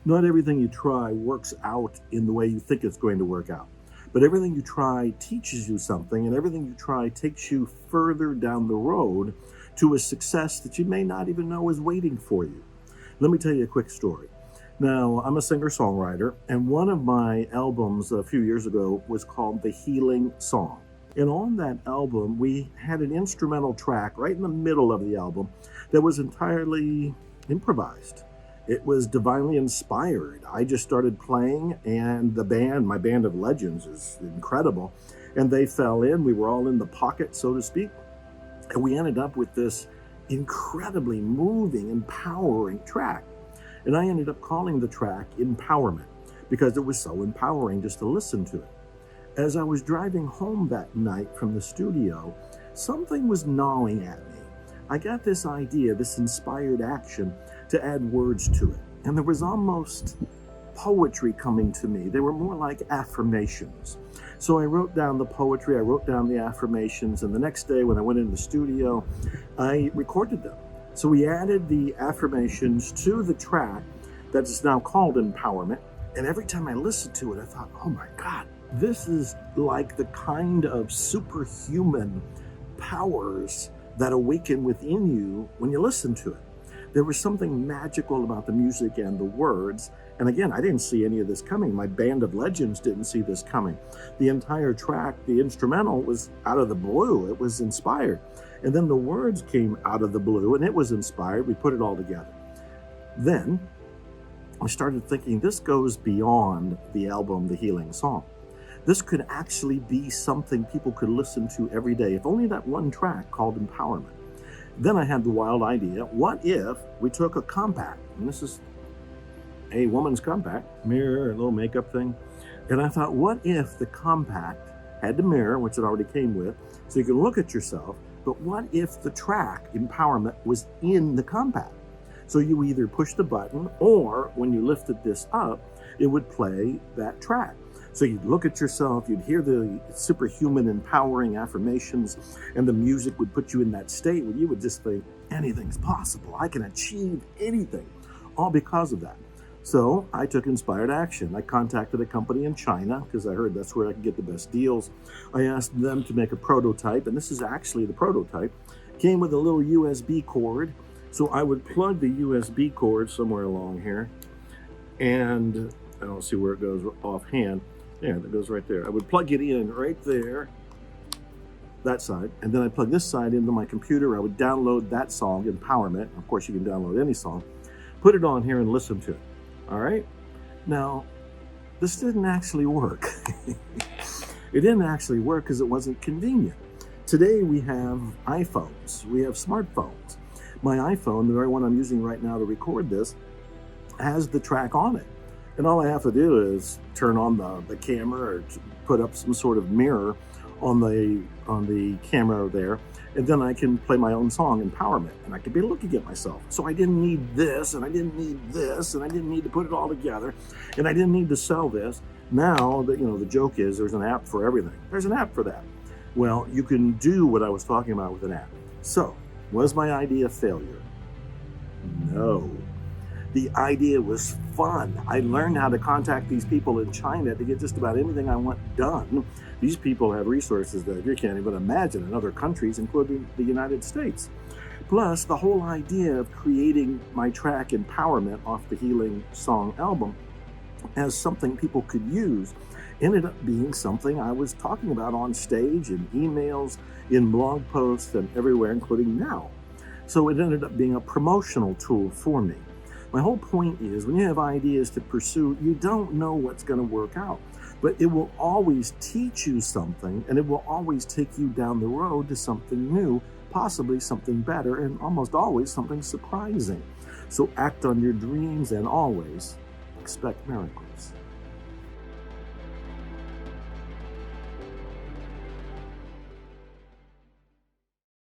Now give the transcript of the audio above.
Not everything you try works out in the way you think it's going to work out. But everything you try teaches you something, and everything you try takes you further down the road to a success that you may not even know is waiting for you. Let me tell you a quick story. Now, I'm a singer-songwriter, and one of my albums a few years ago was called The Healing Song. And on that album, we had an instrumental track right in the middle of the album that was entirely improvised. It was divinely inspired. I just started playing, and the band, my band of legends, is incredible. And they fell in. We were all in the pocket, so to speak. And we ended up with this incredibly moving, empowering track. And I ended up calling the track Empowerment because it was so empowering just to listen to it. As I was driving home that night from the studio, something was gnawing at me. I got this idea, this inspired action, to add words to it. And there was almost poetry coming to me. They were more like affirmations. So I wrote down the poetry, I wrote down the affirmations, and the next day when I went into the studio, I recorded them. So we added the affirmations to the track that is now called Empowerment. And every time I listened to it, I thought, oh my God, this is like the kind of superhuman powers that awaken within you when you listen to it. There was something magical about the music and the words. And again, I didn't see any of this coming. My band of legends didn't see this coming. The entire track, the instrumental, was out of the blue. It was inspired. And then the words came out of the blue and it was inspired. We put it all together. Then I started thinking, this goes beyond the album, The Healing Song. This could actually be something people could listen to every day, if only that one track called Empowerment. Then I had the wild idea, what if we took a compact, and this is a woman's compact, mirror, a little makeup thing, and I thought, what if the compact had the mirror, which it already came with, so you can look at yourself, but what if the track, Empowerment, was in the compact? So you either push the button, or when you lifted this up, it would play that track. So you'd look at yourself, you'd hear the superhuman empowering affirmations, and the music would put you in that state where you would just think, anything's possible. I can achieve anything, all because of that. So I took inspired action. I contacted a company in China because I heard that's where I could get the best deals. I asked them to make a prototype, and this is actually the prototype. Came with a little USB cord. So I would plug the USB cord somewhere along here, and I don't see where it goes offhand. Yeah, that goes right there. I would plug it in right there, that side, and then I plug this side into my computer. I would download that song, Empowerment. Of course, you can download any song. Put it on here and listen to it. All right? Now, this didn't actually work. It didn't actually work because it wasn't convenient. Today, we have iPhones. We have smartphones. My iPhone, the very one I'm using right now to record this, has the track on it. And all I have to do is turn on the camera or put up some sort of mirror on the camera there, and then I can play my own song, Empowerment, and I could be looking at myself. So I didn't need this, and I didn't need this, and I didn't need to put it all together, and I didn't need to sell this. Now, the joke is there's an app for everything. There's an app for that. Well, you can do what I was talking about with an app. So, was my idea a failure? No. The idea was fun. I learned how to contact these people in China to get just about anything I want done. These people have resources that you can't even imagine in other countries, including the United States. Plus, the whole idea of creating my track Empowerment off the Healing Song album as something people could use ended up being something I was talking about on stage, in emails, in blog posts, and everywhere, including now. So it ended up being a promotional tool for me. My whole point is, when you have ideas to pursue, you don't know what's going to work out, but it will always teach you something, and it will always take you down the road to something new, possibly something better, and almost always something surprising. So act on your dreams and always expect miracles.